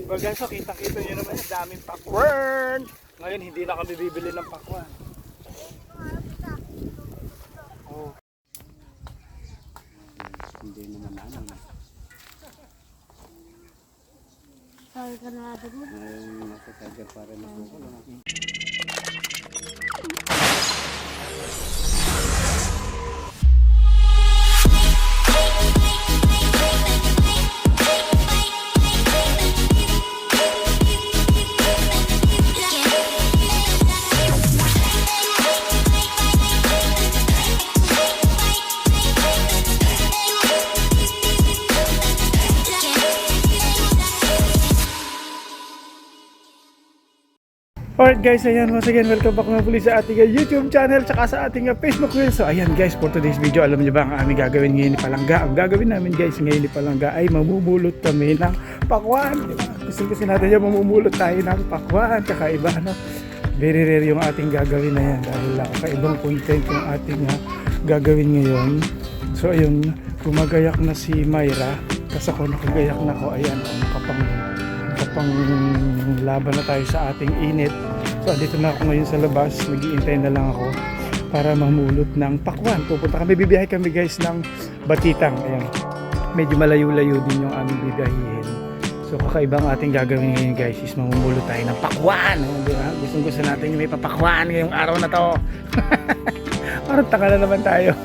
Well guys, so kita-kita nyo naman yung daming pakwan. Ngayon hindi na kami bibili ng pakwan. Oh. Hindi naman naman. Sabi ka na natin mo. Nasa tiger pa rin ako. Alright guys, ayan, once again, welcome back na muli sa ating YouTube channel tsaka sa ating Facebook reel. So ayan guys, for today's video, alam niyo ba ang aming gagawin ngayon ni Palangga? Ang gagawin namin guys ngayon ni Palangga ay mamumulot kami ng pakwan. Diba? Gusto natin yung mamumulot tayo ng pakwan tsaka iba, no? Very rare yung ating gagawin na yan dahil kakaibang content yung ating gagawin ngayon. So ayun, gumagayak na si Myra kasi ako nakagayak na ako. Ayan, nakapang laban na tayo sa ating init. So dito na ako ngayon sa labas, nag-iintay na lang ako para mamulot ng pakwan. Pupunta kami, bibiyahe kami guys ng Batitang. Ayan, medyo malayo-layo din yung aming bibiyahin. So kakaibang ating gagawin ngayon guys is mamumulot tayo ng pakwan. Diba? Gusto natin yung may papakwan ngayong araw na to. Parang taka na naman tayo.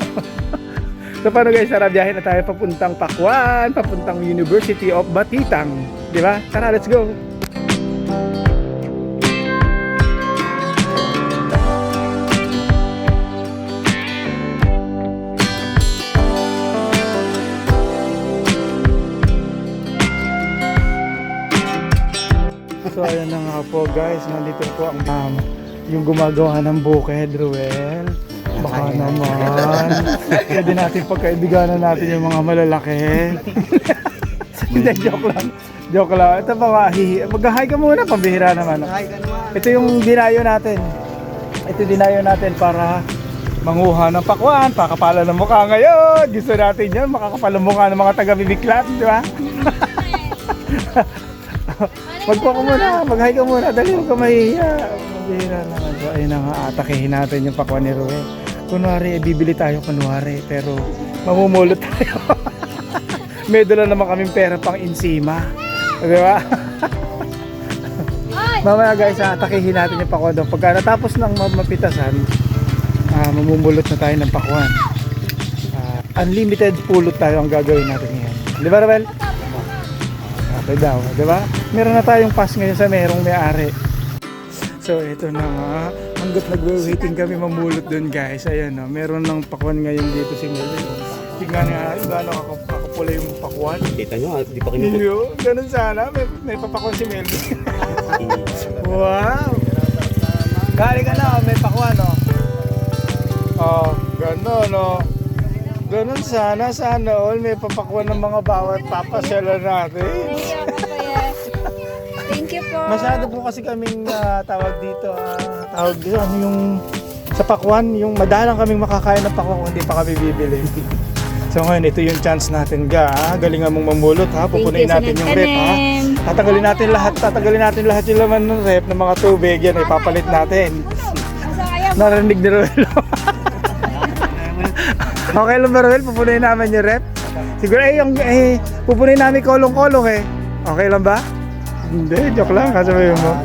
So paano guys, tara biyahe na tayo papuntang Pakwan, papuntang University of Batitang. Diba? Tara, let's go! So ayan na nga po guys, nandito po ang yung gumagawa ng bukid, Ruel. Baka naman pwede natin pagkaibiganan natin yung mga malalaki. Hindi, joke lang. Ito ba, mag-hi ka muna, pambihira naman. Ito yung dinayo natin. Para manguha ng pakwan, pakapala ng mukha ngayon. Gusto natin yan, makakapala ng mukha ng mga taga-bibiklat, di ba? Mag-hi ka muna, dali mo ka mahihiya. Pambihira naman. So ayun na nga, atakihin natin yung pakwan ni Ruel. Kunwari, bibili tayo pero mamumulot tayo. May dala naman kaming pera pang insima. Di ba? Mamaya guys, atakihin natin yung pakwan doon. Pagka natapos ng mapitasan, mamumulot na tayo ng pakwan. Unlimited pulot tayo ang gagawin natin ngayon. Di ba, Ravel? Okay daw, di ba? Meron na tayong pass ngayon sa merong may-ari. So ito na nga, hanggat nag-waiting kami mamulot dun guys. Ayan na, meron ng pakwan ngayon dito si Melvin. Tingnan nga, gano'n kakapula yung pakwan. Kita nyo, di pa kinukot. Iyo, ganun sana, may papakwan si Melvin. Wow! Galing ka na, may pakwan, no? Oh, gano'n, no? Ganun sana all may papakwan ng mga bawat papasyalan natin. Thank you po. Masyado po kasi kaming tawag dito, ano yung sa pakwan, yung madalang kaming makakain ng pakwan kung hindi pa kami bibili. So ngayon, ito yung chance natin galingan mong mamulot pupunuin natin yung rep tatanggalin natin lahat yung laman ng rep ng mga tubig, yan ipapalit natin. Narinig ni Ruel. Okay lang ba Ruel, pupunuin namin yung rep? Siguro pupunuin namin kolong-kolong okay lang ba? Hindi, joke lang, kasabihin mo.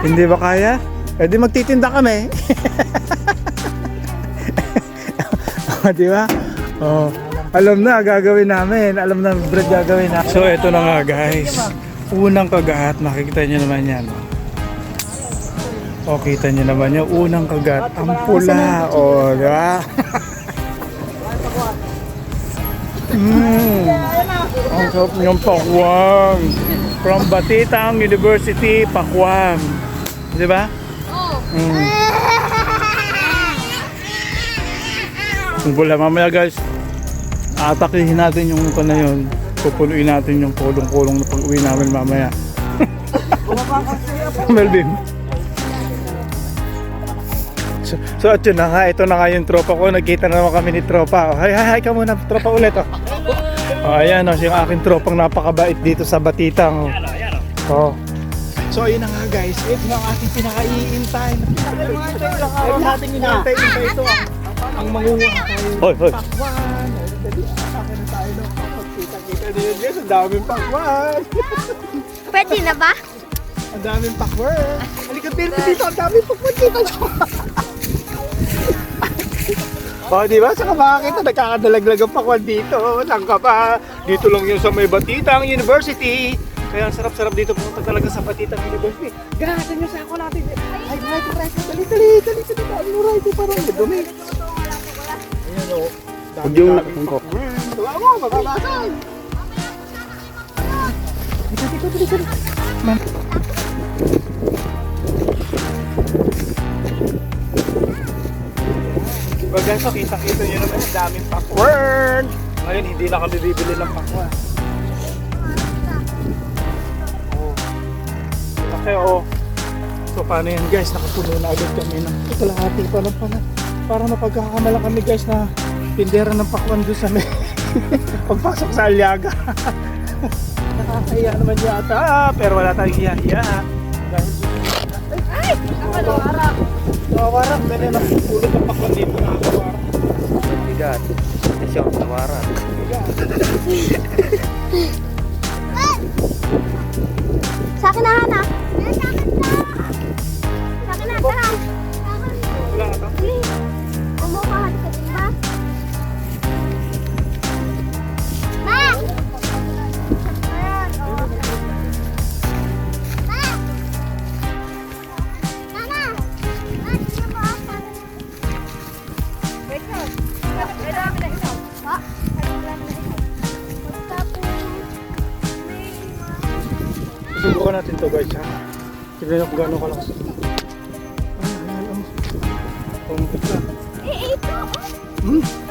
Hindi ba kaya? Di magtitinda kami. Di ba? Oh, alam na gagawin namin. Alam na bread gagawin namin. So ito na nga guys. Unang kagat, makikita niyo naman yan. O, kita niyo naman yung unang kagat. Ang pula. O, di ba? Ang sarap niyong pakwan. From Batitang University, pakwan. Di ba? Ang pula, mamaya guys, atakihin natin yung ito na yun. Pupunuin natin yung kulong-kulong na pag-uwi namin mamaya. Melvin. So at yun na nga, ito na nga yung tropa ko. Nagkita na naman kami ni tropa. Hi ka muna, tropa ulit. Oh, ayan o, yung aking tropang napakabait dito sa Batitang. Oh. So ayun na nga guys, ito na ang ating pinaka-iintay. Ilang araw natin inintay ito ang mangunguha tayo. Hoy, hoy. Pakwan. Dali, akin na tayo ng pakwan. Kita din guys, ang daming pakwan. Pwede na ba? Ang daming pakwan. Halika dito, ang daming pakwan dito. Oh, di ba? Saka makakita, nagkakadalaglag ang pakwan dito. Saan ka pa? Dito lang yun sa may Batitang University. Kaya ang sarap-sarap dito pumunta talaga sa Batitang University. Ganatin nyo sa ako natin. Ay, right. Dali. Ano right? Parang dumi. Ayan o. Huwag yung nakapungko. Tuwa mo, mababasag. Dito. Man. Diba guys, kita-kita nyo naman ang daming pakwan. Ngayon, hindi na kami bibili ng pakwan. Okay, so paano yan guys, nakapuno na agad kami ng kalahati pa lang pala para mapagkakamala kami guys na tindera ng pakwan doon sa may pagpasok sa Aliaga. Nakakahiya naman yata, pero wala tayong hiya-hiya dahil Ay! Nakawarap. nawawarap, ganyan ang pulot ng pakwan dito, nakawarap. Bigat. Kasi ako tawaran. Sa akin na, Hana. Sa akin na, tara. Wala nga to. Kumuha ka din ba? Ma! Ayan, oh. Ma! Mama! Sino mo ako? Wait lang. May dami na ikaw. Ha? May dami na ikaw. Tapos, Subukan natin to guys ha. Tignan nyo kung gano'n kalakas. Pumipit ka. ito.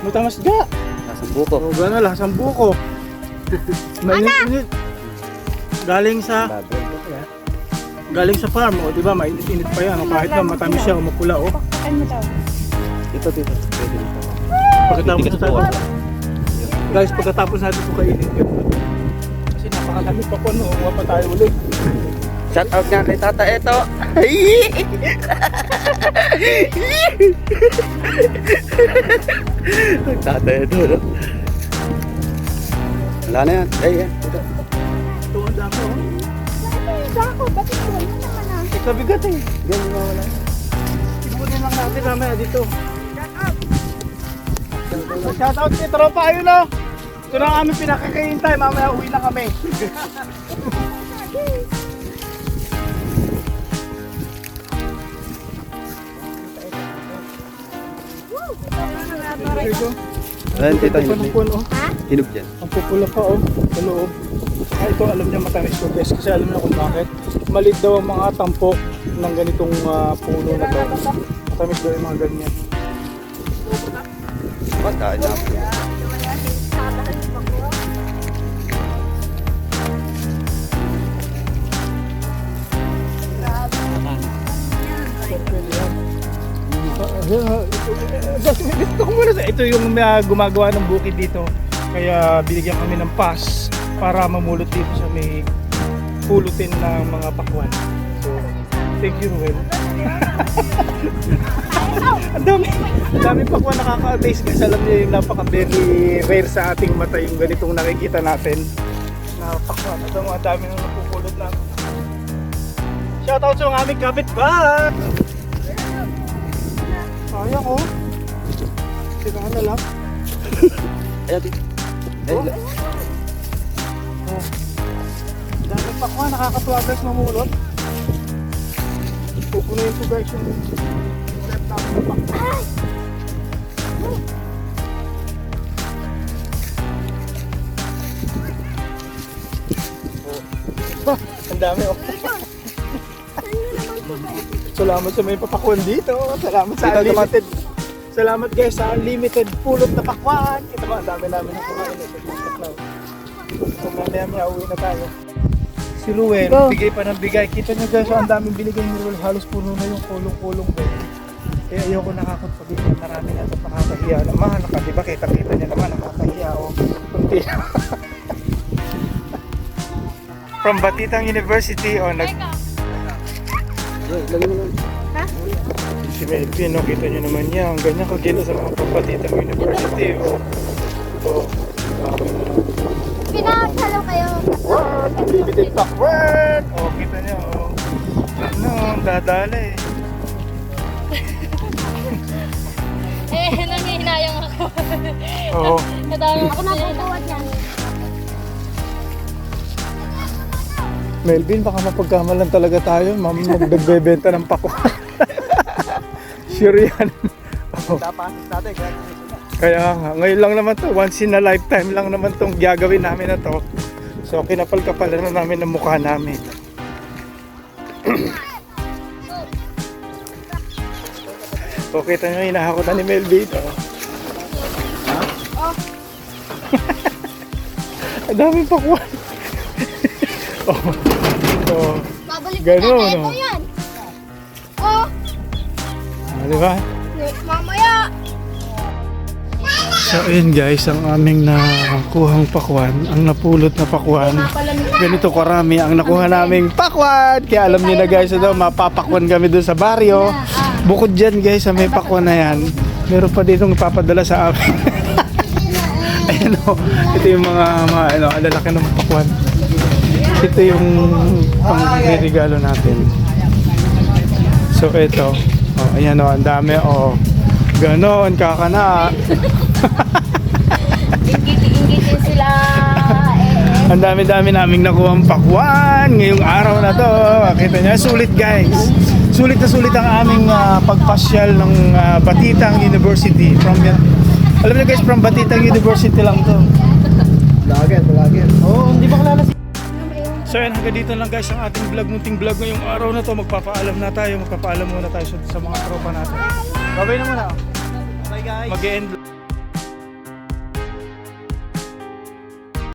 Matamas ga. Nasa buko. O gano'n, lasang buko. Mainit-init. Galing sa farm, o diba, mainit-init pa yan. O, kahit na matamis siya o mapula o. Ano daw? Dito. Pwede dito. Pagkatapos natin, guys, pagkatapos natin ito kainin yun. Kasi napakadami pa po, no? Huwa pa tayo ulit. Shout out nga kay Tata Eto. Tata Eto. No? Wala na yan. Ay, yan. Dito. Ito ang dami, o. Dako, ba't ito? Ano naman ah? Ito bigat eh. Yan, wala. Ibunin lang natin mamaya dito. Shout out kay tropa, ayun o. Ito na ang aming pinakakahintay, mamaya uwi na kami. Ayan, tita, Ito pa ng puno, oh. Ha? Hinog dyan. Ang pupula pa oh, sa loob. Ito alam niya matamis ko guys, kasi alam niya kung bakit. Malit daw ang mga tampo ng ganitong puno na to. Matamis daw yung mga ganyan. Basta, na. Ito yung gumagawa ng bukid dito. Kaya binigyan kami ng pass para mamulot dito sa may pulutin ng mga pakwan. So, thank you, Ruel. Ang dami pakwan, nakaka-amaze kasi alam niyo yung napaka-very rare sa ating mata yung ganitong nakikita natin na pakwan. Ito mga dami nang napupulot na. Shoutout sa mga aming kapitbahay! Sayang oh. Tirahan na lang. Ayan, dito. Ayan, Oh. Dami pakwan, nakakatuwa guys mamulot. Pupunuin ko guys yung step namin ng pakwan. Oh. Ang dami oh. Salamat sa may papakwan dito. Salamat sa Dito, unlimited. Salamat guys sa unlimited pulot na pakwan. Ito ba, ang dami namin na kumain. So mamaya uwi na tayo. Si Ruel, bigay pa ng bigay. Kita nyo guys, ang daming binigay ni Ruel. Halos puno na yung kulong-kulong doon. Eh ayoko nakakapag-iwan. Marami na ito nakakahiya naman. Diba kita-kita niya naman nakakahiya. O, kunti. From Batitang University o Lagyan mo lang. si Melvin, no? Kita nyo naman yan. Ganyan kagila sa mga Batitang University. O, Pinaghalo kayo. Unlimited pakwan! O, kita nyo. O. Ano, dadala eh. Nangihinayang ako. Oo. Ako na pupuwad yan. Melvin, baka mapagkamalan talaga tayo. Magbebenta ng pakwan. Sure yan. Oo. Tapasis natin. Kaya nga, ngayon lang naman to, once in a lifetime lang naman tong gagawin namin na to. So kinapal-kapalan na namin ang mukha namin. So kita nyo, hinahakotan ni Melvin. Ang daming pakwan. Oh, Babalik Ganun, na no? ito yan. Oh, di ba? mamaya. So ayun guys, ang aming nakuhang pakwan, ang napulot na pakwan. Ganito karami ang nakuha naming pakwan. Kaya alam niyo na guys, daw mapapakwan kami doon sa baryo. Bukod dyan guys, sa may pakwan na yan, meron pa ditong ipapadala sa amin. Ayan o, ito yung mga ano, alalaki ng pakwan. Ito yung pang-regalo natin. So ito, oh, ayan o, ang dami o. Ganon, kakana. Inggitin sila. Ang dami-dami naming nakuhang pakwan ngayong araw na to. Kita niya, sulit guys. Sulit na sulit ang aming pagpasyal ng Batitang University. Alam niyo guys, from Batitang University lang to. Vlogger. Oo, hindi ba kilala si... So yan, hanggang dito lang guys ang ating vlog, munting vlog ngayong araw na to. Magpapaalam na tayo, magpapaalam muna tayo sa mga tropa natin. Babay na muna. Bye guys. Mag-e-end.